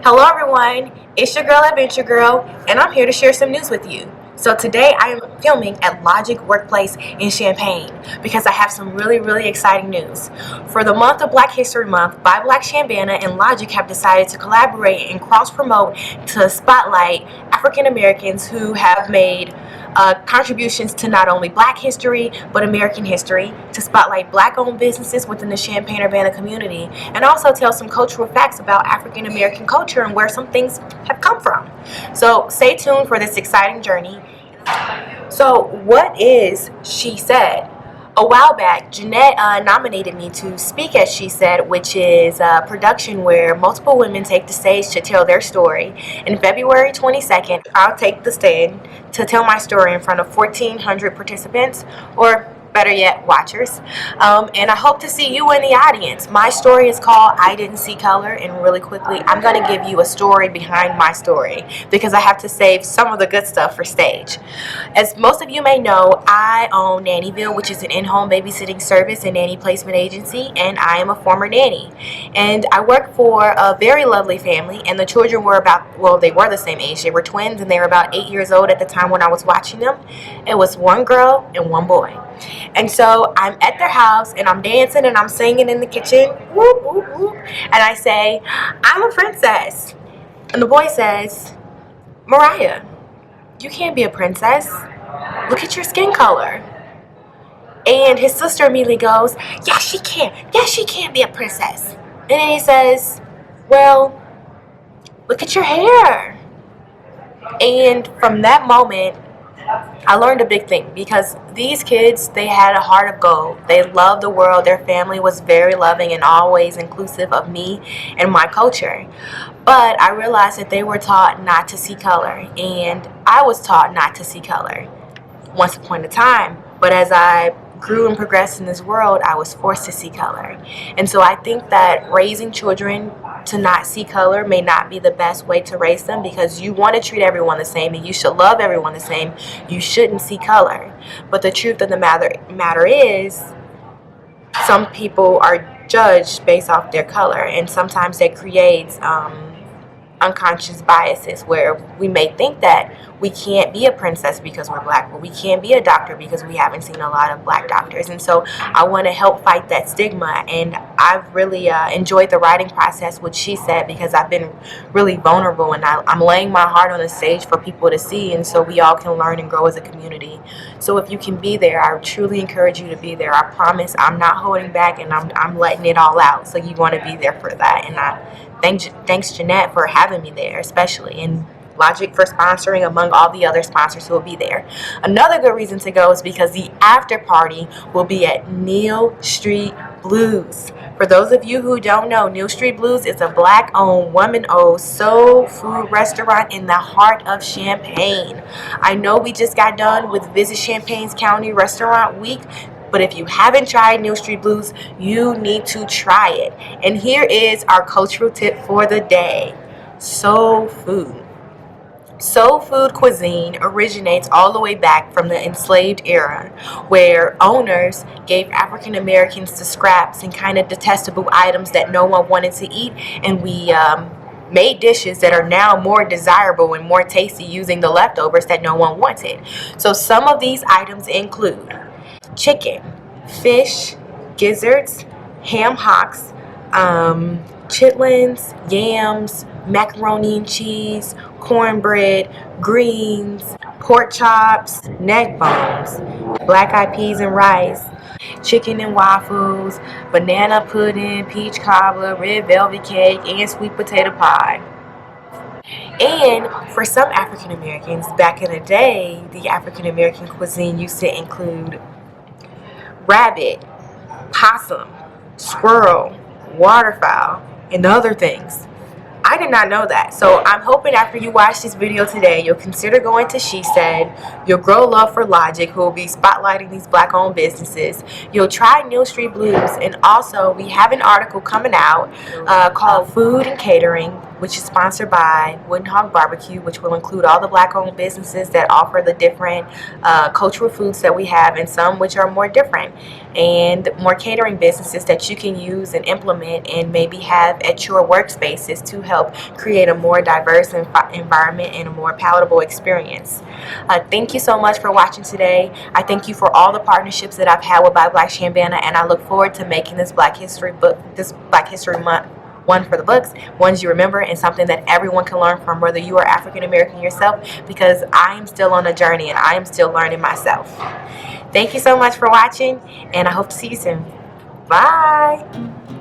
Hello everyone, it's your girl Adventure Girl, and I'm here to share some news with you. So today I am filming at Lodgic Workplace in Champaign because I have some really exciting news. For the month of Black History Month, by Black Chambana and Lodgic have decided to collaborate and cross-promote to spotlight African Americans who have made contributions to not only Black history but American history, to spotlight Black-owned businesses within the Champaign-Urbana community, and also tell some cultural facts about African American culture and where some things have come from. So stay tuned for this exciting journey. So what is She Said? A while back, Jeanette nominated me to speak at She Said, which is a production where multiple women take the stage to tell their story. And February 22nd, I'll take the stand to tell my story in front of 1,400 participants, or better yet, watchers. And I hope to see you in the audience. My story is called I Didn't See Color, and really quickly, I'm going to give you a story behind my story because I have to save some of the good stuff for stage. As most of you may know, I own Nannyville, which is an in-home babysitting service and nanny placement agency, and I am a former nanny. And I work for a very lovely family, and the children were they were the same age. They were twins, and they were about 8 years old at the time when I was watching them. It was one girl and one boy. And so I'm at their house and I'm dancing and I'm singing in the kitchen, whoop, whoop, whoop, and I say, I'm a princess. And the boy says, Mariah, you can't be a princess. Look at your skin color. And his sister immediately goes, yes, she can. Yes, she can be a princess. And then he says, well, look at your hair. And from that moment, I learned a big thing, because these kids, they had a heart of gold. They loved the world. Their family was very loving and always inclusive of me and my culture. But I realized that they were taught not to see color, and I was taught not to see color once upon a time. But as I grew and progressed in this world, I was forced to see color. And so I think that raising children to not see color may not be the best way to raise them, because you want to treat everyone the same and you should love everyone the same. You shouldn't see color. But the truth of the matter is, some people are judged based off their color, and sometimes that creates unconscious biases where we may think that we can't be a princess because we're Black, or we can't be a doctor because we haven't seen a lot of Black doctors. And so I want to help fight that stigma, and I've really enjoyed the writing process, which She Said, because I've been really vulnerable, and I'm laying my heart on the stage for people to see, and so we all can learn and grow as a community. So if you can be there, I truly encourage you to be there. I promise I'm not holding back, and I'm letting it all out. So you want to be there for that, and thanks Jeanette for having me there, especially, and Lodgic for sponsoring, among all the other sponsors who will be there. Another good reason to go is because the after party will be at Neal Street Blues. For those of you who don't know, Neal Street Blues is a Black-owned, woman-owned soul food restaurant in the heart of Champaign. I know we just got done with Visit Champaign's County Restaurant Week, but if you haven't tried Neal Street Blues, you need to try it. And here is our cultural tip for the day: soul food. Soul food cuisine originates all the way back from the enslaved era, where owners gave African Americans the scraps and kind of detestable items that no one wanted to eat, and we made dishes that are now more desirable and more tasty using the leftovers that no one wanted. So some of these items include chicken, fish, gizzards, ham hocks, chitlins, yams, macaroni and cheese, cornbread, greens, pork chops, neck bones, black eyed peas and rice, chicken and waffles, banana pudding, peach cobbler, red velvet cake, and sweet potato pie. And for some African Americans, back in the day, the African American cuisine used to include rabbit, possum, squirrel, waterfowl, and other things. I did not know that. So I'm hoping after you watch this video today, you'll consider going to She Said. You'll grow love for Lodgic, who will be spotlighting these Black-owned businesses. You'll try Neal Street Blues. And also, we have an article coming out called Food and Catering, which is sponsored by Wooden Hog Barbecue, which will include all the Black-owned businesses that offer the different cultural foods that we have, and some which are more different, and more catering businesses that you can use and implement and maybe have at your workspaces to help create a more diverse environment and a more palatable experience. Thank you so much for watching today. I thank you for all the partnerships that I've had with Black Chambana, and I look forward to making this Black History Month one for the books, ones you remember, and something that everyone can learn from, whether you are African American yourself, because I'm still on a journey and I am still learning myself. Thank you so much for watching, and I hope to see you soon. Bye.